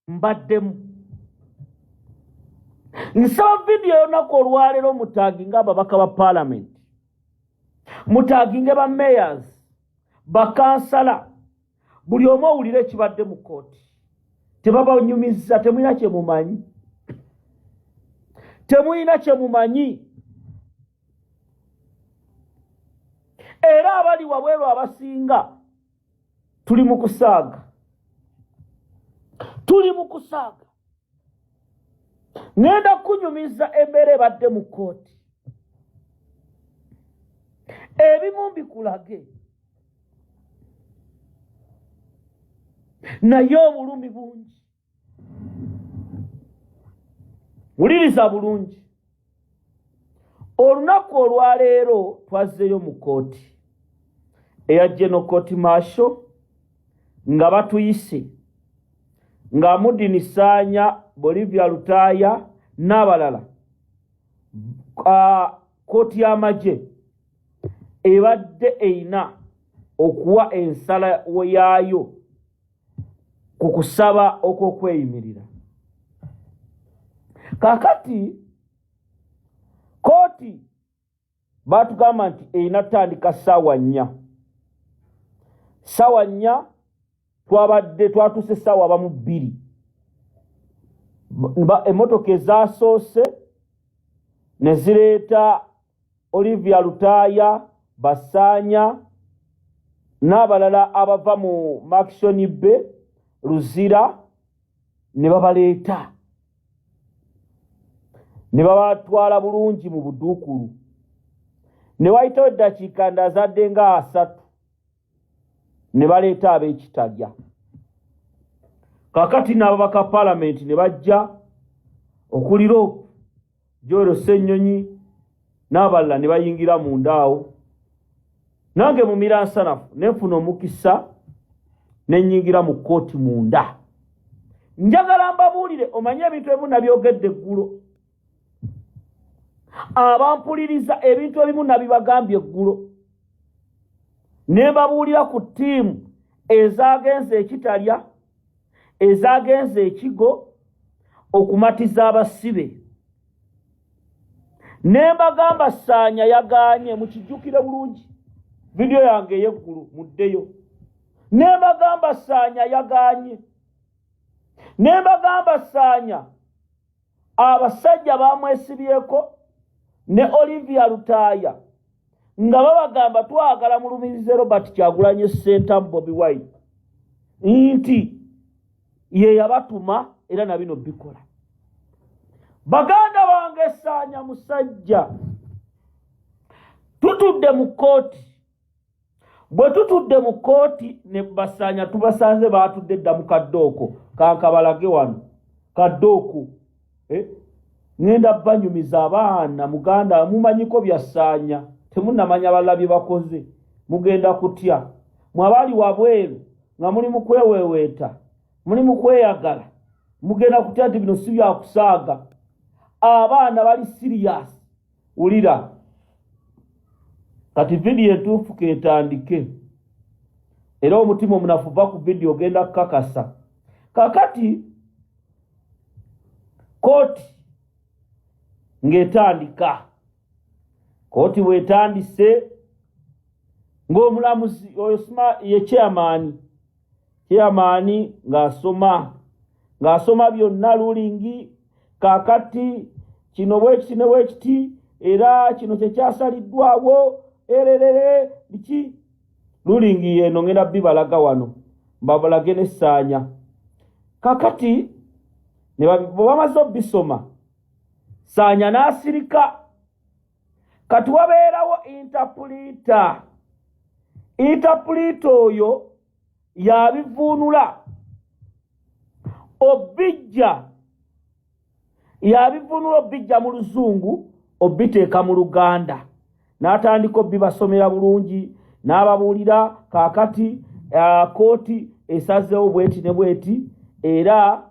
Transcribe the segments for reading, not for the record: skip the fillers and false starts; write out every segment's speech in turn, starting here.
mbaddemu. Nsaba video olunaku olwaleero mutaaginga ababaka ba parliament, mutaaginge ba mayors, bakansala, buli omu owulire ekibadde mu kooti. Tebabanyumiza, temulina kye mumanyi. Temulina kye mumanyi. Era abali wabweru abasinga tuli mu kusaaga. Tuli mu kusaaga. Ngenda kunyumiza embeera ebadde mu kooti. Ebimu mbikulage. Naye obulumi bungi. Wuliriza bulungi. Olunaku olwaleero twazzeeyo mu kooti eya General Court Martial nga batuyise nga Mudini Sanya, Bolivia Lutaya n'abalala. Kooti y'amagye ebadde eina okuwa ensala yaayo ku kusaba okw'okweyimirira. Kakati kooti batugamba nti eina tandika ssaawa 4. Ssaawa 4 twatuse ssaawa abamu 2. Emmotoka ezasoose ne zireeta Olivia Lutaya, Basanya n'abalala abava mu Makishoni Bay, Luzira, ne babaleeta. Ne babatwala bulungi mu buduukulu. Ne wayitawo eddakiika ndazadde nga 3. Ne baleeta ab'ekitalya. Kakati n'ababaka parliament ne bajja okuliro Joero Ssennyonyi n'abalala ne bayingira munda awo. Nange mu miransanafu ne nfuna omukisa ne nnyingira mu kooti munda. Njagala mbabuulire omanye ebintu ebimu nabyogedde eggulo. Abampuliriza ebintu ebimu nabibagambye eggulo. Ne mbabuulira ku ttiimu ezaagenze ekitalya, ezaagenze ekigo okumatiza abasibe. Ne mbagamba Sanya yagaanye, mukijjukire bulungi. Video yange ey'eggulu muddeyo. Ne mbagamba Sanya yagaanye. Ne mbagamba Sanya abasajja bamwesibyeko ne Olivia Lutaya nga babagamba twagala mulumirize Robert Kyagulanyi Ssentamu Bobi Wine nti ye yabatuma era na bino bikola. Baganda bange Sanya musajja tutudde mu kooti. Bwe tutudde mu kooti ne Basanya tubasanze baatudde dda mu kaddooko kankabalage wano kaddooko. Ngenda banyumiza abaana muganda mumanyiko bya Sanya temunnamanya balabye bakoze mugenda kutya mwabali wabweru nga muli mu kweweweeta muli mu kweyagala mugenda kutya nti bino si bya kusaaga. Abaana bali serious. Ulira kati video etuufu ketandike era omutima omunafu va ku video genda kukakasa. Kakati kooti ng'etandika. Kooti bw'etandise ng'omulamuzi oyo ye chairman ng'asoma byonna rulingi. Kakati kino bwekiti ne bwekiti era kino kyekyasaliddwawo ererere biki rulingi yeno ngenda bibalaga wano mbabalage ne Sanya. Kakati ne bamaze bisoma Sanya n'asirika. Kati wabeerawo interpreter. Interpreter oyo yabivuunula obijja mu Luzungu obiteeka mu Luganda. N'atandika obibasomera bulungi n'ababuulira kakati kooti esazeewo bweti ne bweti era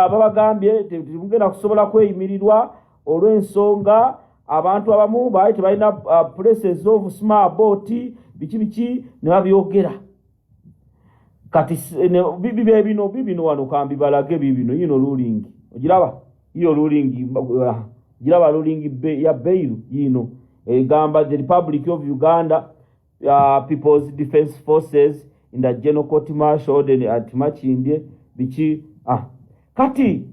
babagambye temugenda kusobola kweyimirirwa olw'ensonga abantu abamu baali tebalina places of small boat biki ne babyogera. kati bibino wano kambi balage bibino yino ruling ogiraba iyo ruling giraba ruling ya Bairu yino egamba the Republic of Uganda People's Defense Forces in the General Court Martial at Machinde bichi kati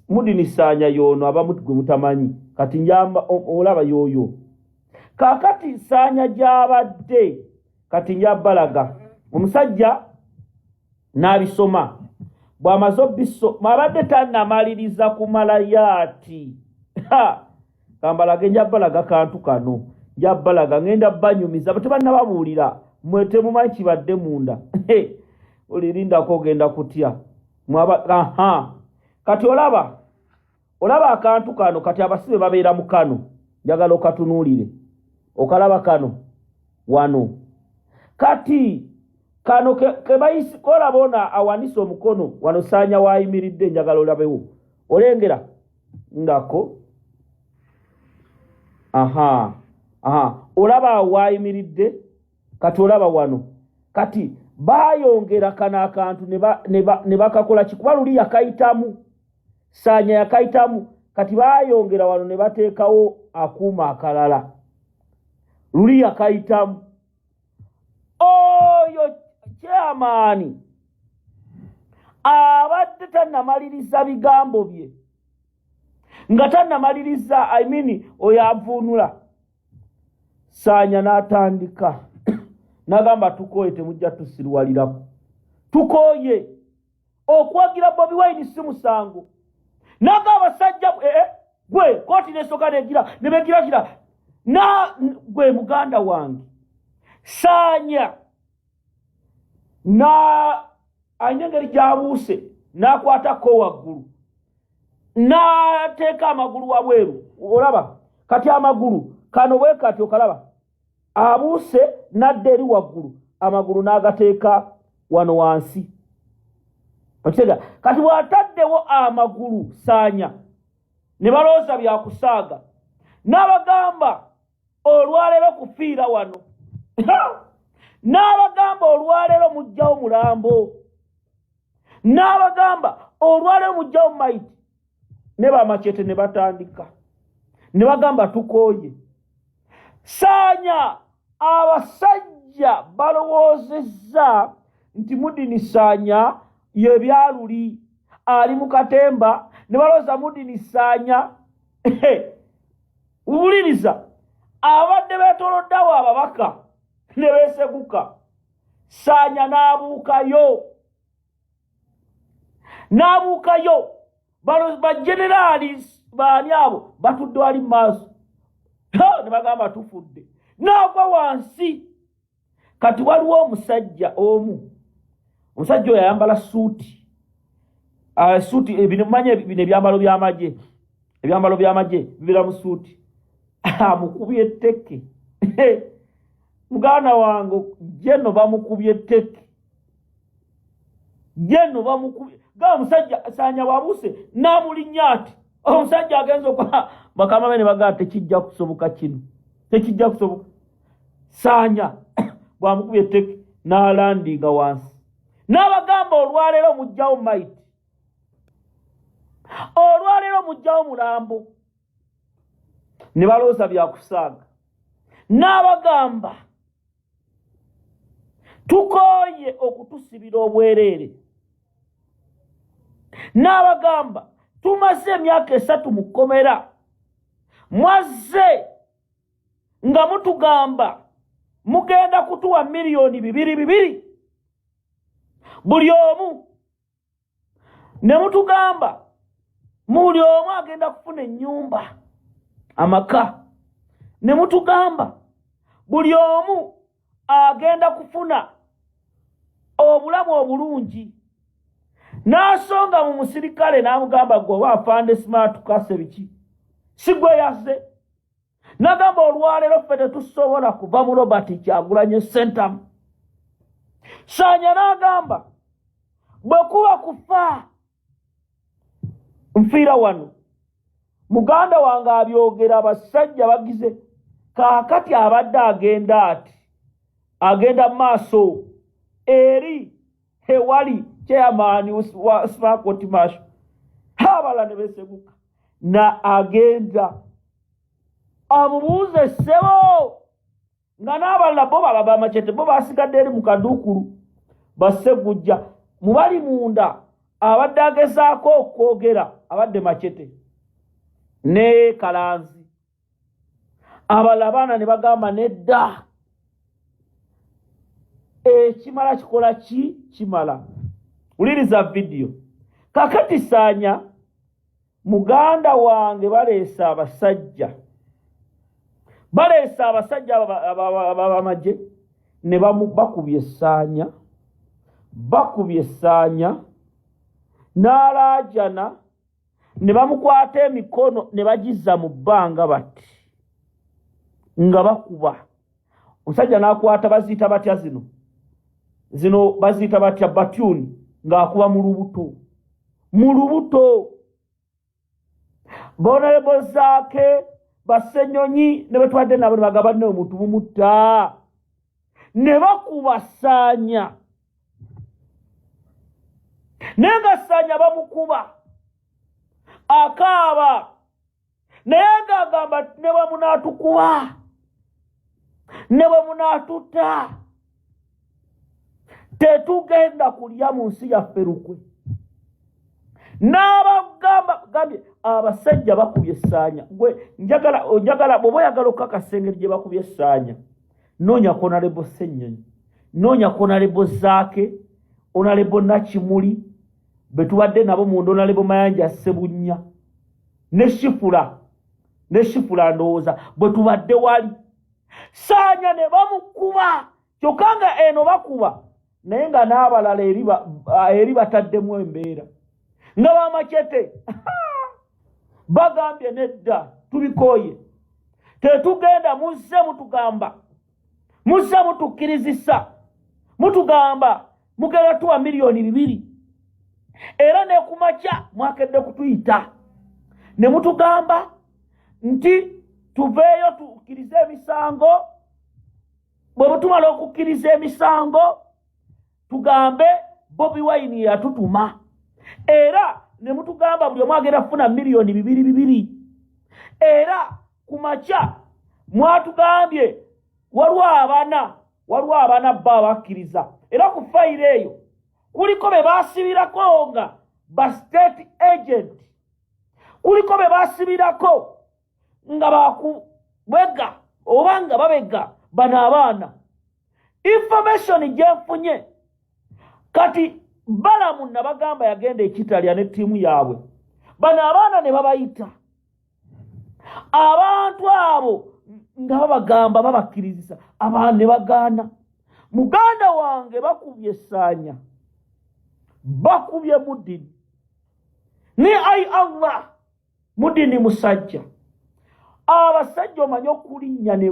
Mudini Sanya yono abamutugwe mutamanyi kati njamba olaba yoyo kakati Sanya jabadde kati njabalaga omusajja nabisoma bwamazo biso mabadde tannamaliriza kumala yati kambalage njabalaga kantu kano njabalaga ngenda banyumiza batebanna babulira mwete mumanyi badde munda olirinda ko genda kutya mwaba kati olaba akantu kano kati abasibe babeera mu kano njagala okatunulire okalaba kano wano kati kano kebayisi kola bona awanisa omukono wano Sanya wayimiridde njagala olabewo olengera ndako olaba wayimiridde kati olaba wano kati bayongera kana akantu ne bakakola kikuba luli yakayitamu Sanya yakayitamu kati bayongera wano ne bateekawo akuuma akalala luli yakayitamu oyo chairman abadde tannamaliriza bigambo bye nga tannamaliriza oyo avunula Sanya n'atandika nagamba tukoye temujja tusirwalirako tukoye okwagira Bobi Wine si musango nagamba sajja gwe koti nesoka nebegira kira na gwe muganda wange Sanya na anyengeri jabuse nakwata ko waggulu na teka amagulu wabweru olaba kati amagulu kano bwe kati okalaba abuse nadderi waggulu amagulu nagateeka wano wansi okitega kati wataddewo amagulu Sanya ne balooza byakusaaga n'abagamba olwalero kufiira wano n'abagamba olwalero mujjawo mulambo n'abagamba olwalero mujjawo maiti ne bamachete ne batandika ne bagamba tukoye Sanya abasajja balowoozezza nti Mudini Sanya ye byaluli ali mu katemba ne balooza Mudini Sanya ubuliriza abadde beetoloddawo ababaka ne beeseguka Sanya n'abuukayo bajenerali baani abo batudde wali mu maaso ne bagamba tufudde n'agwa wansi kati waliwo omusajja omu omusajja oyo ayambala suuti ebinumanye bino ebyambalo by'amagye bibira mu suuti amukubye etteke muganda wange jeno bamukubye etteke ga omusajja Sanya wabuse n'amulinnya ati omusajja agenza okwa bakama bene bagaa tekijja kusoboka kino tekijja kusoboka Sanya bwamukubye etteke n'alandinga wansi n'abagamba olwalero mujjawo maiti olwalero mujjawo mulambo ne balooza byakusaaga n'abagamba tukoye okutusibira obwereere n'abagamba tumaze emyaka 3 mu kkomera mwazze nga mutugamba mugenda kutuwa miliyoni 2 buli omu ne mutugamba muli omu agenda kufuna ennyumba amaka ne mutugamba buli omu agenda kufuna obulamu obulungi n'asonga mu musirikale n'amugamba gwe oba afande smart kase biki sigwe yazze n'agamba olwalero ffe tetusobola kuva mu Robert Kyagulanyi Center Sanya n'agamba bwe kuba kufa nfiira wano muganda wange abyogera abasajja bagize kaakati abadde agenda maaso eri wali chairman wa Sparkot Masho habala ne beseguka na agenda amubuuze ssebo nga n'abalala bo baba Machete bo basigadde eri mu kadukulu basegujja mubali munda abadde agezaako okwogera abadde Machete ne Kalanzi abalala baana ne bagamba nedda ekimala kikola kimala. Uliriza video kakati Saanya muganda wange baleesa abasajja abamaje ne bakubye Saanya n'alaajana ne bamukwata emikono ne bagizza mu bbanga bati nga bakuba omusajja n'akwata baziyita batya zino baziyita batya batyuni ng'akuba mu lubuto bonerebo zaake Basenyonyi ne betwadde nabo ne bagamba ne omuntu mumutta ne bakuba Saanya nenga Saanya bamukuba akaaba naye ng'agamba ne bamunaatukuba ne bamunaatutta tetugenda kulya mu nsi yaffe lukwe n'abagamba gambye abasajja bakubye Saanya gwe njagala bw'oba oyagala okukakasa engeri gye bakubye Saanya noonya Honorable Ssenyonyi noonya Honorable Zaake Honorable Nakimuli betubadde nabo mu Honorable Mayanja Ssebunya ne Shifula ndowooza bwe tubadde wali Saanya ne bamukuba kyokka nga eno bakuba naye nga n'abalala eri bataddemu embeera nga bamachete bagambye nedda tubikooye tetugenda muzze mutukkirizisa mutugamba mugenda tuwa miliyoni 2 era ne kumakya mwakedde kutuyita ne mutugamba nti tuveeyo tukkirize emisango bwe butumala okukkiriza emisango tugambe Bobi Wine yatutuma era ne mutugamba buli omu agenda kufuna miliyoni 2 era kumakya mwatugambye waliwo abaana bba bakkiriza era ku fayiro eyo kuliko be baasibirako nga ba state agent kuliko be baasibirako nga bakubega oba nga babega bano abaana information gyenfunye kati Balamu nabagamba yagenda ekitalya ne ttiimu yaabwe bano abaana ne babayita abantu abo nga babagamba babakkirizisa abaana ne bagaana muganda wange bakubye Saanya bakubye Mudini ne ai Allah Mudini musajja abasajja omanyi okulinnya ne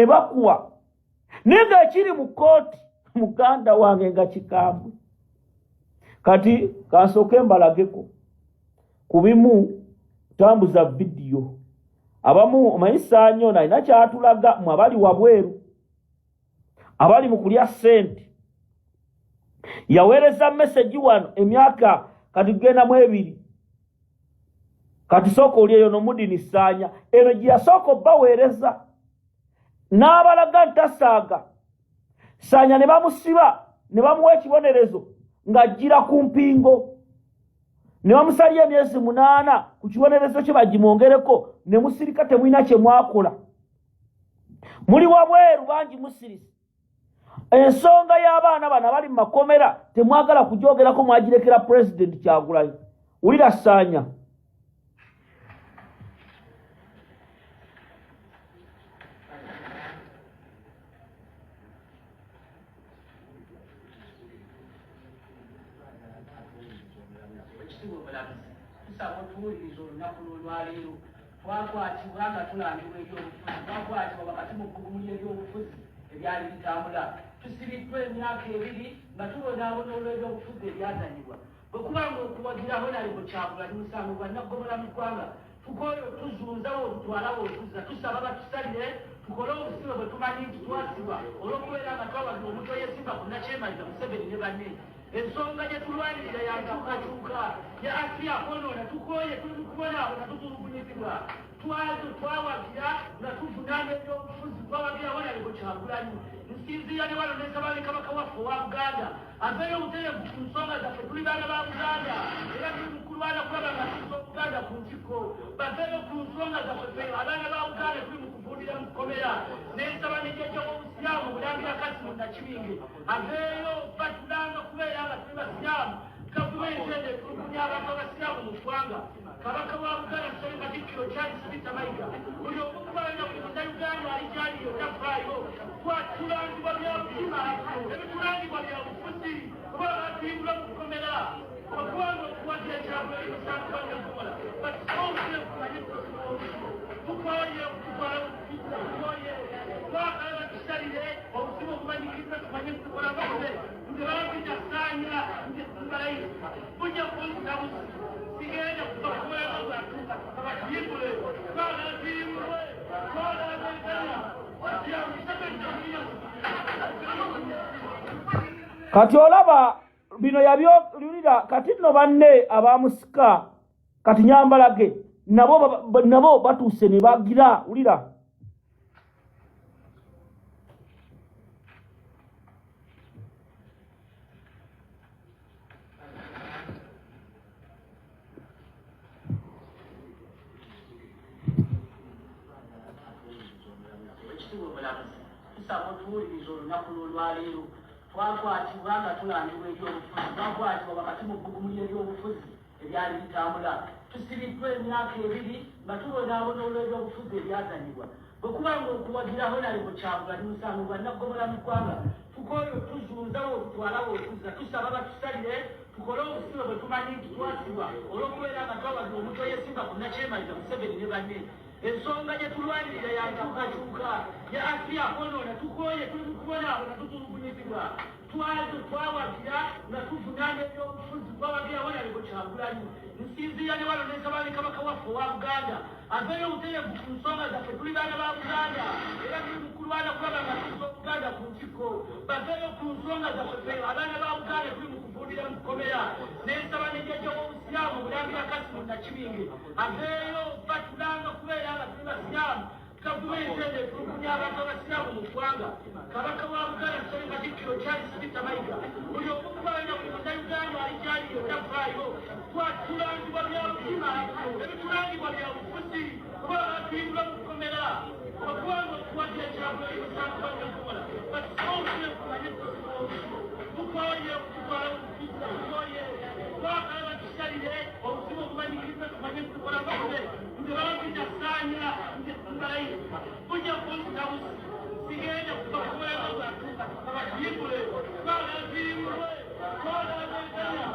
bakuba nenga ekiri mu kooti muganda wange nga kikambwe kati kansooke mbalageko ku bimu tambuza video abamu omanyi Saanya ono alina kyatulaga mu abali wabweru abali mu kulya ssente yaweereza message wano emyaka kati genda mu 2 kati sooka oli eyo n'Omudini Saanya eno gye yasooka obbaweereza n'abalaga ntasaaga Saanya ne bamusiba ne bamuwa ekibonerezo ng'ajjira ku mpingo ne bamusalya emyezi 8 ku kibonerezo kye bagimwongereko ne musirika temulina kye mwakola muli wabweru bangi musirisi ensonga y'abaana bano abali mu makomera temwagala kugyogerako mwagirekera President Kyagulanyi wulira Saanya tuwuliriza olunaku lwalwaleero twakwatibwa nga tulambibwa ebyobufuzi twakwatibwa wakati mu ggugumuli ebyobufuzi ebyali bitambula tusibiddwa emyaka 2 nga tubonaabona olw'ebyobufuzi ebyazanyibwa bwe kubanga okuwagiraho nali mu Kyagulanyi musangibwa naggomola mu ggwanga tukooyo tuzunzawo olutwalawo otuzza tusaba batusalire tukole obusibe bwe tumanyi nti twasibwa olw'okubeera nga twabadde omuntu eyesimba ku nakyemaliza Museveni ne banne ensonga gye tulwanirira yankyukakyuka ya Asia kwonoona tukoye tuli mu kubonaabona tutulugunyizibwa twawagira nga tuvunanga ebyobufuzi twawagira wonaleko Kyagulanyi nsinzira ne wano nesabali kabaka waffe owa Buganda aveeyo obuterevu ku nsonga zaffe tuli baana ba Buganda era tuli mu kulwana kulaba nga tuza Obuganda ku ntikko baveeyo ku nsonga zaffe fe abaana ba Buganda tuli mu kuvuunira mu kkomera nensaba nejjajja w'obusiraamu Mulangira Kasimu Nakibinge aveeyo batulanga kubeera nga tuli basiraamu gavumenti ende etulugunya abantu abasiraamu mu ggwanga kabaka wa Buganda Ssali Katikkiro Charles Peter Mayiga buli okubalanya ku Uganda ali gyaliyo tafaayo twatulangibwa bya butima ebitulangibwa bya bufuzi kuba batuyimbula mu kukomera okubanga okuwagira ekyabula ebisangubanyo okukola batusobole kumanye tukoye okutwala tukoye twakala batusalire obusimu obumanyikiriza tumanye kukola bose nti babitasaanya nti tubalayi bujja kunsabusi sigenda kuba kukolera bwatuka abatuyimbule twagala tuyimbulwe twagala beeganya kati olaba bino yabyolulira kati nno banne abamusika kati Nyambalage nabo batuuse ne bagira ulira tuwuliriza olunaku lwolwaleero twakwatibwa nga tulangibwa ebyobufuzi twakwatibwa wakati mu bbugumu ly'ebyobufuzi ebyali bitambula tusibiddwa emyaka 2 nga tubonaabona olw'ebyobufuzi ebyazanyibwa bwe kubanga okuwagiraho naleko Kyagulanyi musango gwa naggomola mu ggwanga tukoyo tuzunzawo okutwalawo okuzza tusaba batusalire tukole obusibe bwe tumanyi nti twasibwa olw'okubeera nga twabadde omuntu eyesimba ku nakyemaliza Museveni ne banne ensonga gye tulwanirira yankyukakyuka ya Asia kwonoona tukoye tuli mu kubonaabona tutulugunyizibwa twawagira nga tuvunanga ebyobufuzi twawagira wonaleko Kyagulanyi nsinzira ne wano nesabali kabaka waffe owa Buganda aveeyo obuterevu ku nsonga zaffe tuli baana ba Buganda era tuli mu kulwana kulaba nga tuza Obuganda ku ntikko baveeyo ku nsonga zaffe fe abaana ba Buganda tuli mu kuvuunira mu kkomera nensaba nejjajja w'obusiraamu Mulangira Kasimu Nakibinge aveeyo batulanga kubeera nga tuli basiraamu gavumenti ende etulugunya abantu abasiraamu mu ggwanga kabaka wa Buganda Ssali Katikkiro Charles Peter Mayiga buli okubalanya ku Uganda ali gyaliyo tafaayo twatulangibwa bya butima ebitulangibwa bya bufuzi kuba batuyimbula mu kukomera okubanga okuwagira ekyabula ebisangubanyo okukola batusobole kumanye tukoye okutwala tukoye twakala batusalire obusimu obumanyikiriza tumanye kukola bose nti babitasaanya nti tubalayi bujja kunsabusi sigenda kuba kukolera bwatuka abatuyimbule twagala tuyimbulwe twagala beeganya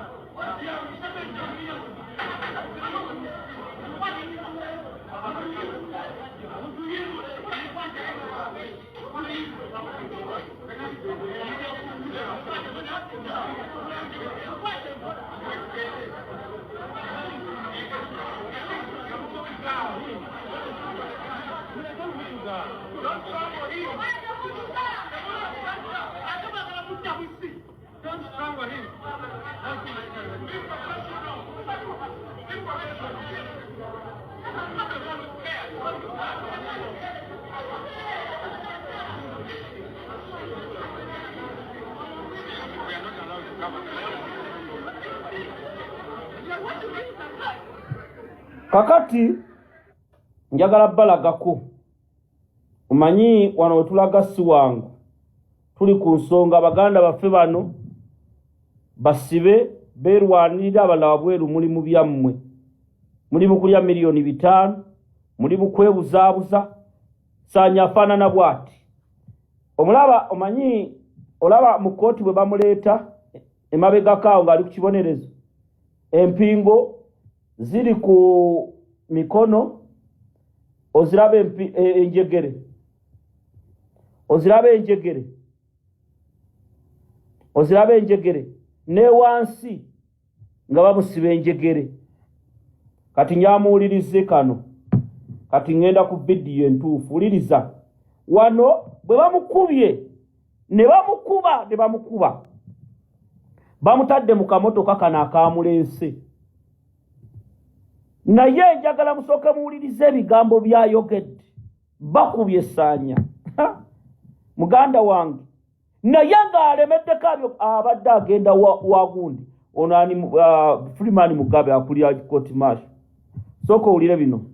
Don't strangle him. kakati njagala balagako omanyi wano wetulaga si wangu tuli ku nsonga Abaganda baffe bano basibe beerwanirira abalala wabweru muli mu byammwe muli mu kulya miliyoni 5 muli mu kwebuzaabuza saanya afaanana bw'ati omulaba omanyi olaba mu kooti bwe bamuleeta emabegakaawo ng'ali ku kibonerezo empingo ziri ku mikono oziraba enjegere oziraba enjegere ne wansi nga bamusiba enjegere kati nyamuwulirize kano kati ngenda ku vidiyo entuufu wuliriza wano bwe bamukubye ne bamukuba bamutadde mu kamotoka kano akamulense naye njagala musooke muwulirize ebigambo byayogedde bakubye Ssaanya muganda wange naye ng'alemeddeko abyo abadde agenda wagundi ono ani Freeman Mugabe akulira koti masho sooka owulire bino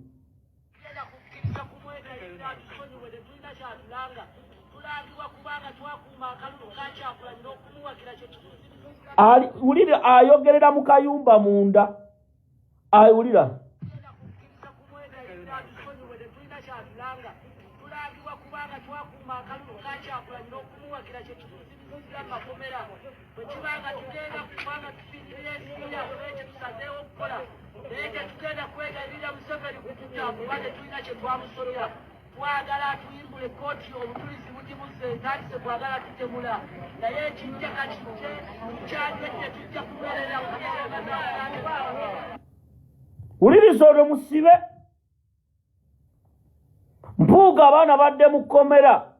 ulira ayogerera mu kayumba munda ayulira twagala tuyimbule kooti obutulizi bugibuze ntandise kwagala tutemula naye ekijja kakijje kyagedde tujja kubeerera uliriza olwo musibe Mpuuga abaana badde mu kkomera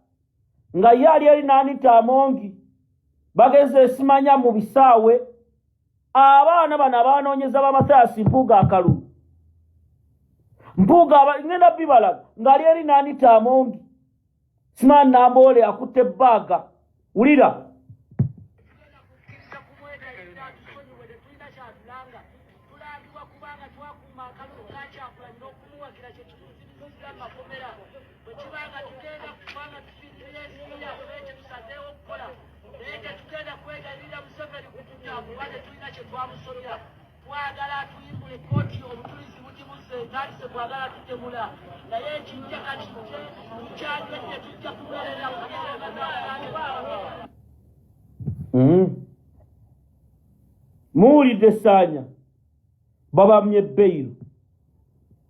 nga ye ali eri Anita Amongi bagenze simanya mu bisaawe abaana bano abanoonyeza b'Amasaasi Mpuuga akalulu Mpuuga ngenda bibala ng'ali eri Anita Amongi Simani Namboole akutte ebbaaga wulira twagala tuyimbule kooti obutulizi bugibuze ntandise kwagala tutemula naye ekijja kakijje kyagedde tujja kubeerera muwulidde Ssaanya babamye bbeiro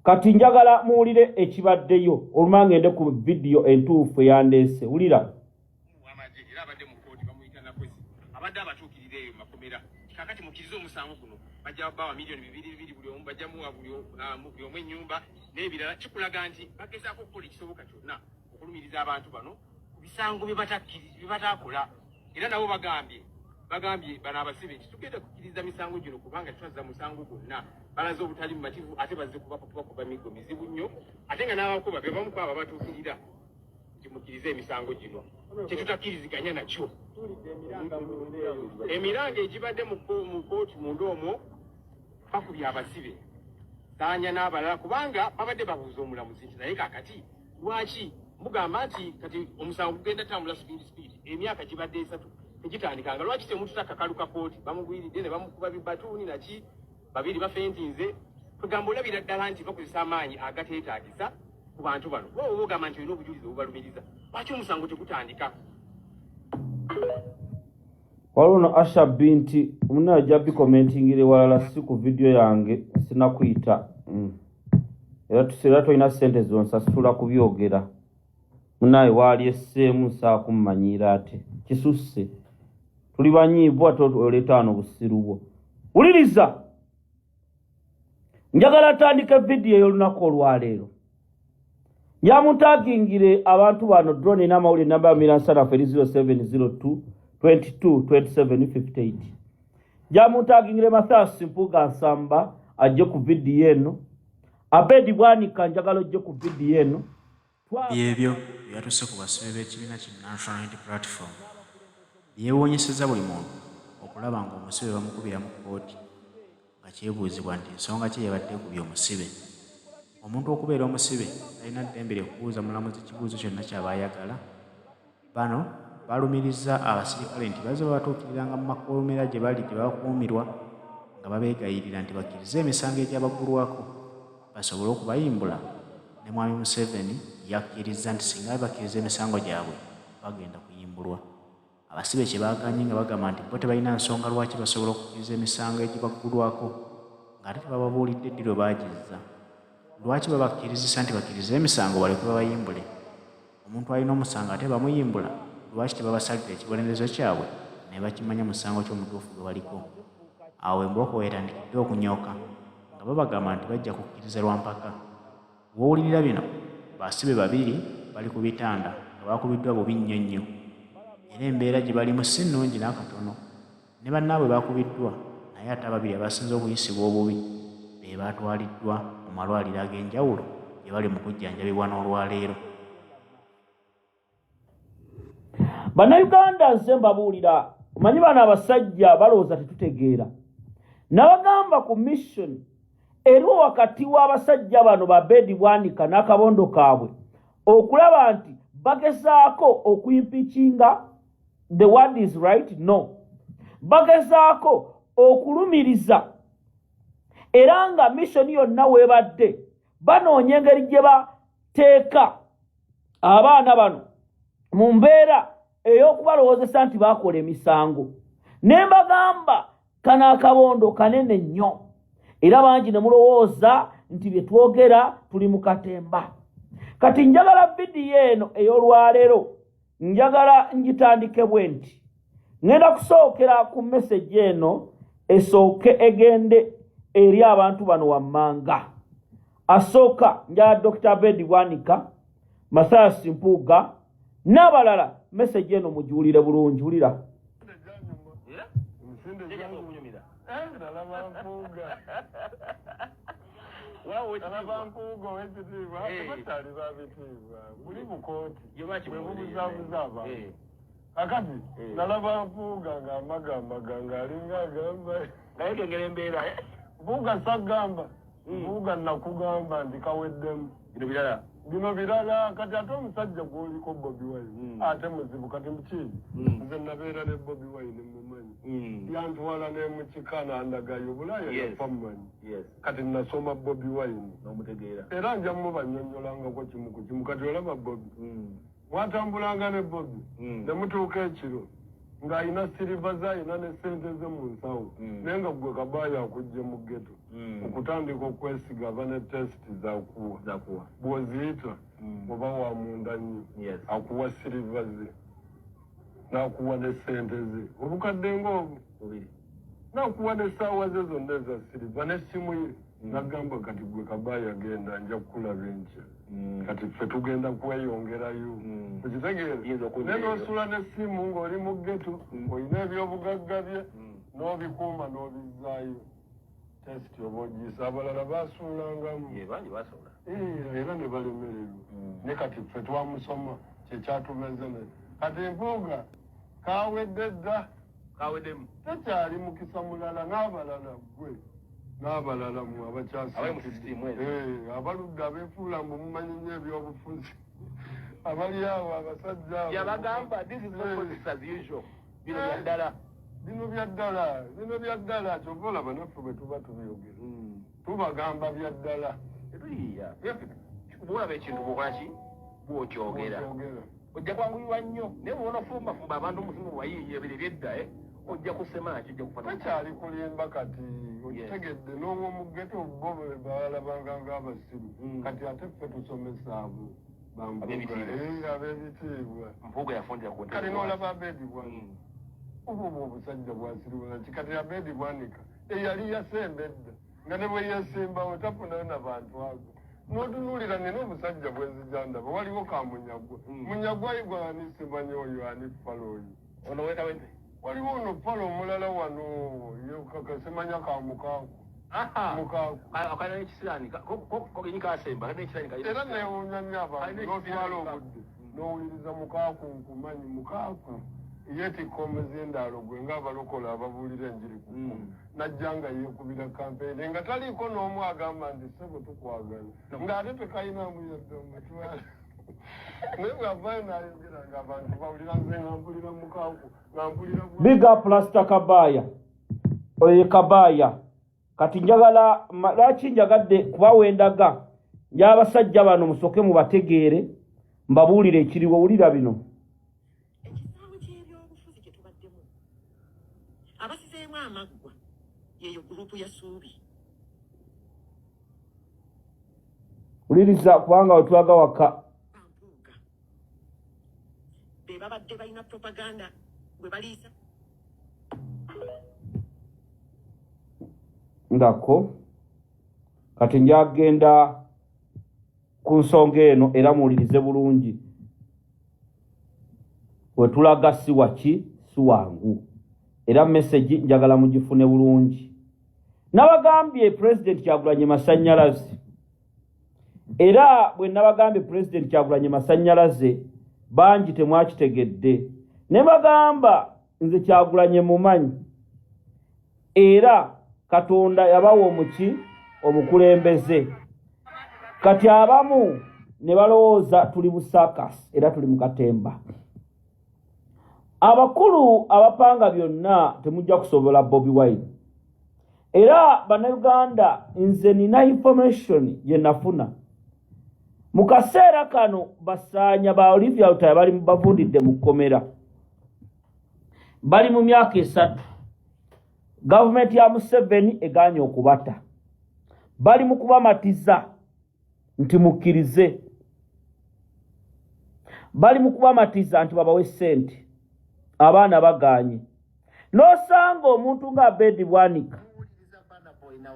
kati njagala muwulire ekibaddeyo olumala ngende ku vidiyo entuufu eyandeese wulira abadde abatuukirira eyo makomera kakati mukkirize omusango guno bajja bawa miliyoni 2 buli omu bajja muwa buli omu ennyumba n'ebirala kikulaga nti bagezaako okukola ekisoboka kyonna okulumiriza abantu bano ku bisango bye bataakola era nabo bagambye bano abasibe nti tugenda kukkiriza misango gino kubanga twazza musango gwonna balaze obutali mumativu ate bazze kubakuba migo mizibu nnyo ate nga n'abakuba be bamu kwabo abatuukirira mukkirize emisango gino kyetutakkiriziganya nakyo emiranga egibadde mu kooti munda omwo bakubye abasibe Ssaanya n'abalala kubanga babadde babuuza omulamuzi nti naye kakati lwaki mugamba nti kati omusango gugenda tambula speed emyaka gibadde 3 tegitandikanga lwaki temututaka kaluka kooti bamugwiridde ne bamukuba bibatuuni naki babiri bafentinze kugamba olabira ddala nti bakozesa amaanyi agateetaagisa ku bantu bano bo ogamba nti olina obujulizi obubalumiriza lwaki omusango tegutandika waliwo Asha Binti muna ajja bikomentingire walala si ku vidiyo yange sinakuyita era tusera tolina ssente zonsasula kubyogera munaye waali esseemu nsaa kummanyiira ate kisusse tuli banyiivu ate oleeta wano busiru bwo wuliriza njagala atandika vidiyo ey'olunaku olwaleero yamuntagingire abantu bano drone n'amawulire namba ya miransanafu eri 0702 22 27 58 yamuntagingire Mathias Mpuuga Nsamba ajje ku vidiyo eno Abedi Bwanika njagala ojje ku vidiyo eno byebyo byatuse ku basibe b'ekibiina ki National Unity Platform byewuunyisizza buli muntu okulaba nga omusibe bamukubira mu kkooti nga kyebuuzibwa nti ensonga ki yabadde ekubye omusibe. Omuntu okubeera omusibe talina ddembe ly'okubuuza mulamuzi kibuuzo kyonna ky'aba ayagala. Bano balumiriza abasirikale nti bazze babatuukiriranga mu makolomera gye bali tebakuumirwa nga babeegayirira nti bakkirize emisango egyabaggulwako basobole okubayimbula. Ne Mwami Museveni yakkiriza nti singa bakkiriza emisango gyabwe bagenda kuyimbulwa. Abasibe kye baaganye nga bagamba nti bo tebalina nsonga lwaki basobola okukkiriza emisango egibaggulwako ng'ate tebababuulidde ddi lwe baagizza. Lwaki babakkirizisa nti bakkirize emisango baleke babayimbule? Omuntu alina omusango ate bamuyimbula, lwaki tebabasalira ekibonerezo kyabwe ne bakimanya musango ky'omutuufu gwe baliko? Awo embooko weetandikidde okunyooka nga babagamba nti bajja kukkiriza lwa mpaka. Bw'owulirira bino, basibe babiri bali ku bitanda nga bakubiddwa bubi nnyo nnyo era embeera gye balimu si nnungi n'akatono. Ne bannaabwe bakubiddwa naye ate ababiri abasinze okuyisibwa obubi be baatwaliddwa mu malwaliro ag'enjawulo gye bali mu kujjanjabibwa n'olwaleero. Bannayuganda nze mbabuulira, manyi bano abasajja balowooza tetutegeera. Nabagamba ku mission eriwo wakati w'abasajja bano ba Bedi Bwanika n'akabondo kaabwe okulaba nti bagezaako okuyimpikinga, the word is right, no, bagezaako okulumiriza era nga mission yonna weebadde banoonya engeri gye bateeka abaana bano mu mbeera ey'okubalowoozesa nti baakola emisango. Ne mbagamba kano akabondo kanene nnyo era bangi ne mulowooza nti bye twogera tuli mu katemba. Kati njagala vidiyo eno ey'olwaleero njagala ngitandike bwe nti ngenda kusookera ku message eno esooke egende eri abantu bano wammanga. Asooka njala Dr. Bedi Bwanika, Mathias Mpuuga n'abalala message eno mugiwulire bulungi. Wulira. Akati nalaba Mpuuga ng'amagamba alinga agamba naye kengera embeera Mpuuga sagamba Mpuuga nakugamba ndi kaweddemu bino birala. Kati ate omusajja gw'oliko Bobi Wine ate muzibu. Kati mukiini nze nabeera ne Bobi Wine mumanyi yantwala ne mu kika n'andagayo Bulaaya yafa mumanyi. Kati nasoma Bobi Wine era nja mubanyonyolangako kimu ku kimu. Kati olaba Bobi mwatambulanga ne Bobi ne mutuuka ekiro ng'ayina siriva ze ayina ne ssente ze mu nsawo naye nga gwe Kabaaya akujje mu ggeto okutandika okwesiga aba ne tesiti zakuwa bw'oziyita oba wa munda nnyo akuwa siriva ze n'akuwa ne ssente ze obukadde ng'obwo n'akuwa n'essaawa ze zonna eza siriva n'essimu ye n'agamba kati gwe Kabaaya genda nja kukulaba enkya kati ffe tugenda kweyongerayo okitegeera naye n'osula n'essimu ng'oli mu ggeto olina ebyobugagga bye n'obikuuma n'obizaayo tesiti oba ogiyisa. Abalala baasuulangamu era ne balemererwa ne kati ffe twamusoma kyekyatumaze ne kati Mpuuga kaawedde dda tekyali mukisa mulala n'abalala gwe n'abalala mu abakyasinkidde abaludde abeefuula mbu mumanyi nnyo ebyobufuzi abali awo abasajja yabagamba bino bya ddala kyova olaba naffe bwe tuba tubyogera tubagamba bya ddala. Bulaba ekintu bwokolaki bw'okyogera ojja kwanguyirwa nnyo naye bw'onafumba abantu omuzimu wayiiya ebiro ebyedda ojja kusema kijja kufa takyali kulimba. Kati okitegedde n'omwo ggeto bo balabanga ng'abasiru kati ate ffe tusomesa abo ab'ebitiibwa. Mpuuga yafundira ku kati n'olaba Bedi Bwanika obwo obusajja bwasiriwala kati ya Bedi Bwanika eyali yasembedda nga ne bwe yesimbawo tafunayo na bantu ago n'otunuulira nina omusajja bwenzijandaba waliwo ka Munyagwa igwa ani simanyi oyo ani Falo oyo ono wetawente waliwo ono Falo omulala wano kasimanya ka Mukaaku akana n'ekisiraani kogenyi kasemba n'ekisiraani era neewuunya nnyo abantu n'otwala obudde n'owuliriza Mukaaku nkumanyi Mukaaku yeetikka omuzindaalo gwe ng'abalokola ababuulira enjiri ku najja nga yeekubira kampeyini nga taliiko n'omu agamba nti ssebo tukwagala ng'ate tekayinamu yadde omutwala naye bw'avaayo n'ayogera ng'abantu bawulira nze ng'ampulira Mukaaku ng'ampulira Big up Rasta Kabaaya oyo Kabaaya. Kati njagala lwaki njagadde kubawendaga y'abasajja bano musooke mubategeere mbabuulire ekiriwo. Wulira bino. Abasizeemu amaggwa yeyo gurupu ya Suubi. Wuliriza kubanga wetwaga waka Mpuuga be babadde balina propaganda gwe baliisa ndako. Kati njagenda ku nsonga eno era muwulirize bulungi. wetulaga si waki si wangu era message njagala mugifune bulungi nabagambye president Kyagulanyi masannyalaze era bwe nabagambye president Kyagulanyi masannyalaze bangi temwakitegedde ne bagamba nze Kyagulanyi mumanyi era Katonda yabawa omuki omukulembeze kati abamu ne balowooza tuli busakasi era tuli mukatemba abakulu abapanga byonna temujja kusobola Bobi Wine era bannayuganda nze nina information ye nafuna mu kaseera kano Basaanya ba Olivia Lutaya bali bavundidde mu kkomera bali mu myaka 3 gavumenti ya Museveni eganye okubata bali mu kubamatiza nti mukkirize bali mu kubamatiza nti babawe ssente abaana baganye nosanga omuntu nga Abedi Bwanika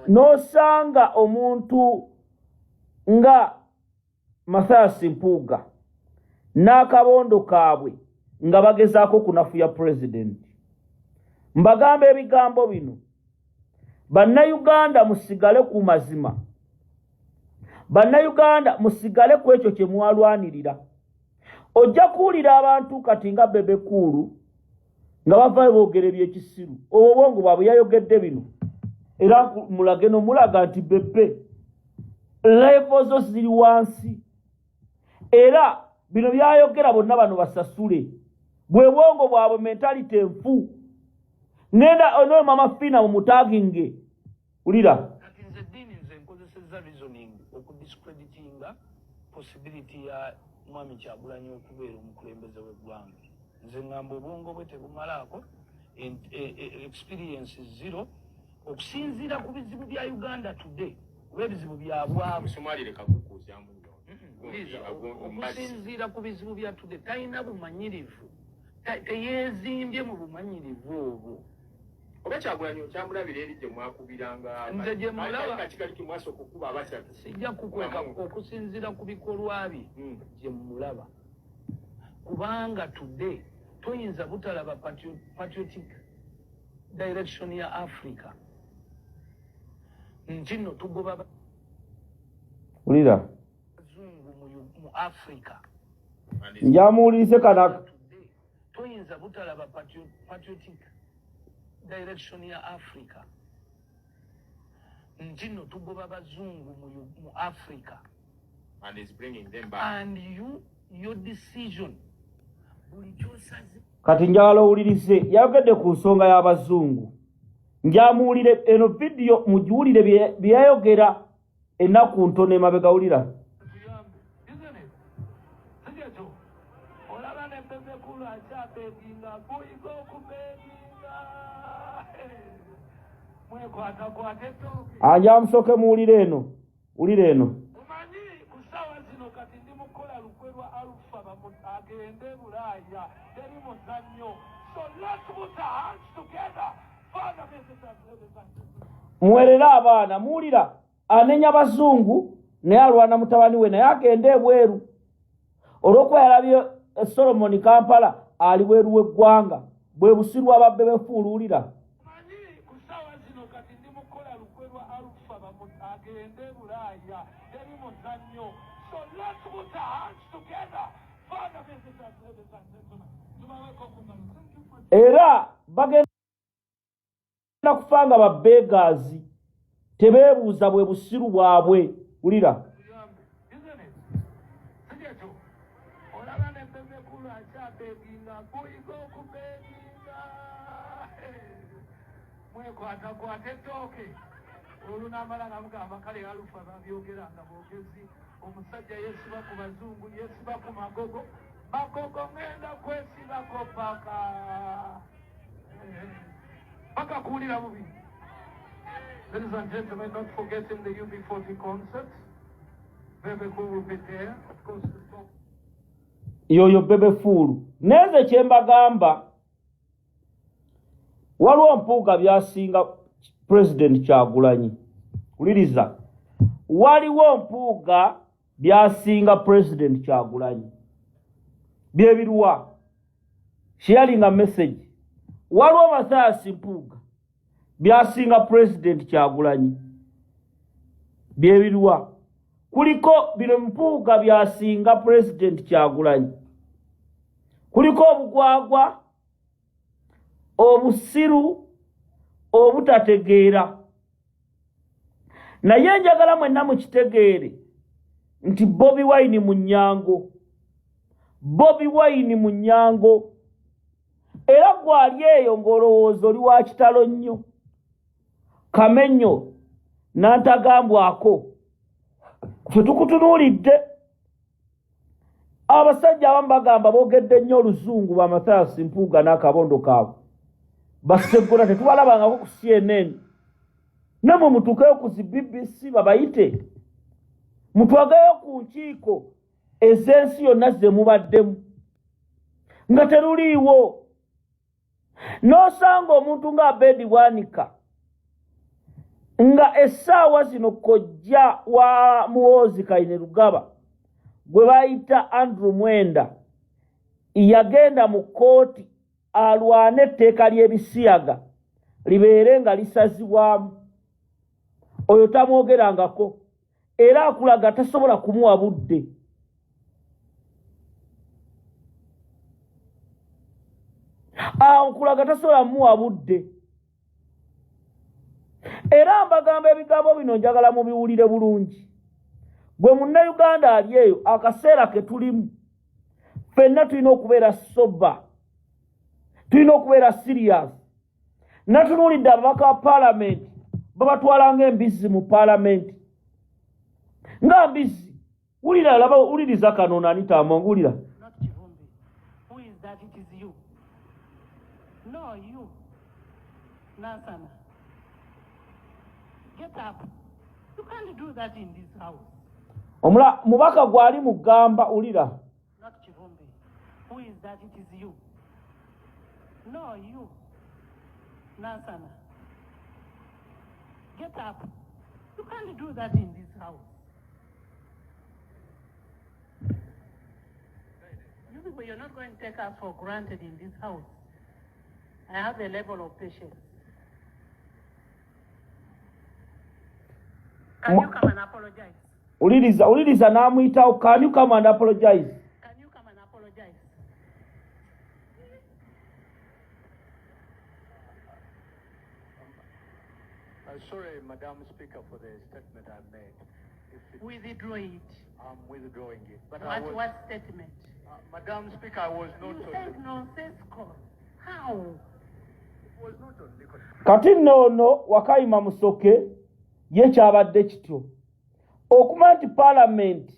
nosanga omuntu nga Mathias Mpuuga n'akabondo kaabwe nga bagezaako kunafuya president mbagamba ebigambo bino bannayuganda musigale ku mazima bannayuganda musigale ku ekyo kye mwalwanirira ojja kuwulira abantu kati nga Bebe Cool nga bavaayo boogera ebyekisiru obwongo bwabwe yayogedde bino era mulage nomulaga nti Bebe levo zo ziri wansi era bino byayogera bonna bano basasule bwe bwongo bwabwe mentality enfu nenda ono mama Fina mu mutaginge ulira nze dini nze nkozesezza reasoning okudiscreditinga possibility ya mwami Kyagulanyi okubeera omukulembeze w'eggwanga nze ngamba obwongo bwe tebumalaako experience zero okusinziira ku bizibu bya Uganda today kuba ebizibu byabwamu okusinziira ku bizibu bya today talina bumanyirivu teyeezimbye mu bumanyirivu obwo oba Kyagulanyi okyamulabira eri gye mwakubiranga nze gye mulaba kikali kimwasooka okuba abasatu sijja kukweka okusinziira ku bikolwa bye gye mulaba kubanga today toyinza butalaba patriotic direction ya Africa nti nno tugoba ulira bazungu mu Africa njamuwulirize kana toyinza butalaba patriotic direction ya Africa nti nno tugoba bazungu mu Africa and is bringing them back and your decision kati njala owulirize yayogedde ku nsonga y'abazungu njamuwulire eno vidiyo mugiwulire byayogera ennaku ntono emabega wulira anja musooke muwulire eno wulire eno agende Bulaaya teri muzannyo so let's put our hands together Father muwerera abaana muwulira anenya bazungu naye alwana mutabani we naye agende ebweru olw'okuba yalabye Solomon Kampala ali bweru w'eggwanga bwe busirwa ababbe befuuluulira manyi ku ssaawa zino kati ndi mukola lukwe lwa Alufa agende Bulaaya teri muzannyo so let's put our hands together era bagenda kufanga babbegazi tebeebuuza bwe busiru bwabwe wulira olunamala namugamba kale Alufa babyogeranga boogezi omusajja yeesiba ku bazungu yeesiba ku magogo ngenda kwesibako paka kuwulira bubi. Ladies and gentlemen, not forgetting the UB40 concert. Bebe Cool will be there. Of course, the top. Yoyo Bebe Fool neze kyembagamba waliwo Mpuuga byasinga President Kyagulanyi uliriza waliwo Mpuuga byasinga President Kyagulanyi byebiruwa sharing a message. Waliwo Mathias Mpuuga byasinga President Kyagulanyi byebirwa. Kuliko bino Mpuuga byasinga President Kyagulanyi. Kuliko obugwagwa, obusiru, obutategeera. Naye njagala mwenna mukitegeere nti Bobi Wine Munyango. Bobi Wine Munyango. Era gwali eyo ng'olowooza oli wa kitalo nnyo. Kamenyo n'antagambwako. Ffe tukutunuulidde. Abasajja abamu bagamba boogedde nnyo oluzungu ba Mathias Mpuuga n'akabondo kaabwe. Baseggula tetubalabangako ku CNN. Namwe mutuukeyo ku zi BBC babayite. Mutwagayo ku nkiiko ez'ensi yonna ze mubaddemu. Nga teruliiwo. N'osanga omuntu nga Abedi Bwanika nga essaawa zino kojja wa Muhoozi Kainerugaba gwe bayita Andrew Mwenda yagenda mu kkooti alwane etteeka ly'ebisiyaga libeere nga lisazibwamu. Oyo tamwogerangako era akulaga tasobola kumuwa budde. Akulaga tasobola kumuwa budde. Era mbagamba ebigambo bino njagala mubiwulire bulungi. Gwe Munnayuganda ali eyo akaseera ke tulimu. Ffenna tulina okubeera sober. Tulina okubeera serious. Natunuulidde ababaka ba Parliament babatwala ng'embizzi mu Parliament. Nga mbizzi. Wulira laba wuliriza kano Anita Amongo wulira. Not Kivumbi. Who is that? It is you. No, you. Nansana. Get up. You can't do that in this house. Omula mubaka gwali mugamba ulira. Not Kivumbi. Who is that? It is you. No, you. Nansana. Get up. You can't do that in this house. You people, you're not going to take us for granted in this house. I have a level of patience. Can you come and apologize? Uliriza namuyitawo. Can you come and apologize? Can you come and apologize? Sorry, Madam Speaker, for the statement I made. Withdraw it. I'm withdrawing it. But What statement? Madam Speaker, I was not You on said nonsensical. How? It was not on the Kati nono Wakayima Musoke ye kyabadde kityo. Okumanya nti Parliament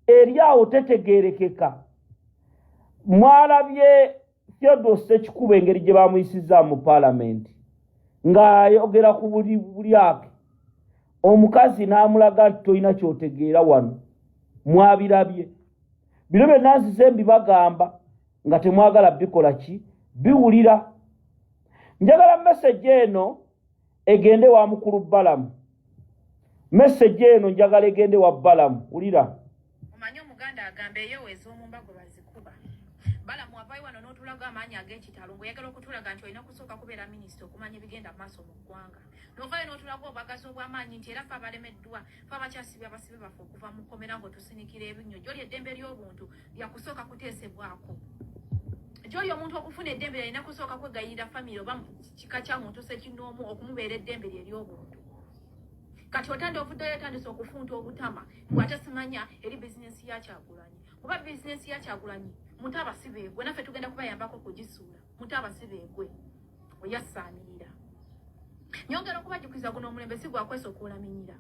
eri awo tetegeerekeka. Mwalabye Theodore Ssekikubo engeri gye bamuyisizza mu Parliament. Ng'ayogera ku buli ake. Omukazi n'amulaga nti tolina ky'otegeera wano. Mwabirabye. Bino byonna nzize mbibagamba nga temwagala bikola ki? Biwulira. Njagala message eno egende wa mukulu Balamu. Message eno njagala egende wa Balamu. Wulira. Omanyi Omuganda agamba eyoweeza omumbago bazikuba. Balamu avaayo wano n'otulaga amaanyi ag'ekitalo ng'oyagala okutulaga nti olina okusooka kubeera minisita okumanya ebigenda maaso mu ggwanga. N'ovaayo n'otulaga obwagazi obw'amaanyi nti era ffe abalemeddwa ffe abakyasibye abasibe baffe okuva mu kkomera ng'otusinikira ebinnyo gy'oli eddembe ly'obuntu lyakusooka kuteesebwako. Gy'oli omuntu okufuna eddembe lyalina kusooka kwegayirira famire oba kika kya muntu sekinnoomu okumubeera eddembe lye ery'obuntu. Kati otande ovuddeyo etandise okufunta obutama ng'ate simanya eri bizinensi ya Kyagulanyi. Oba bizinensi ya Kyagulanyi muntu abasibeegwe naffe tugenda kubayambako kugisuula muntu abasibeegwe oyassaanirira. Nyongera okubajjukiza guno omulembe si gwakwesa okuwulaminyira.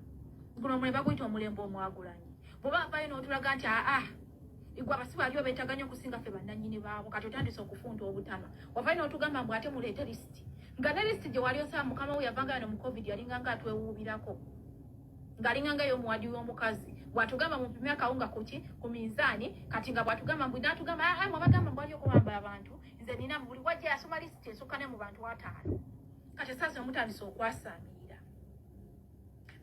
Guno omulembe baguyita omulembe omwagulanyi. Bw'oba avaayo n'otulaga nti igwe abasibe ali obeetaganya okusinga ffe bannannyini baabo kati otandise okufunta obutama. Wavaayo n'otugamba mbw ate muleete lisiti. Nga ne lisiti gye wali osaba mukama we yavanga yano mu COVID yalinganga atwewuubirako. Ng'alinganga y'omuwadi w'omukazi. Bw'atugamba mupime akawunga kuki ku minzaani kati nga bw'atugamba mbw n'atugamba mwabagamba mbw ali okubamba abantu nze nina buli wajja yasoma lisiti esukka ne mu bantu 5. Kati sasa omutandise okwasaanirira.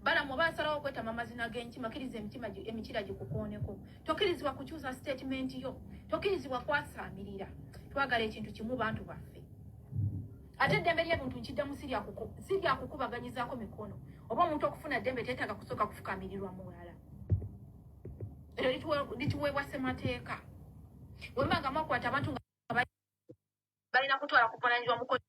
Balamu oba asalawo okwetama amazina g'enkima kkiriza emikira gikukooneko. Tokkirizibwa kukyusa statement yo. Tokkirizibwa kwasaanirira. twagala ekintu kimu bantu baffe ate eddembe ly'ebintu nkiddamu sirya kukubaganyizaako mikono oba omuntu okufuna eddembe teetaaga kusooka kufukamirirwa muwala eryo lituweebwa ssemateeka wemba nga mwakwata abantu nga balina kutwala kuvunaanyizibwa mu koti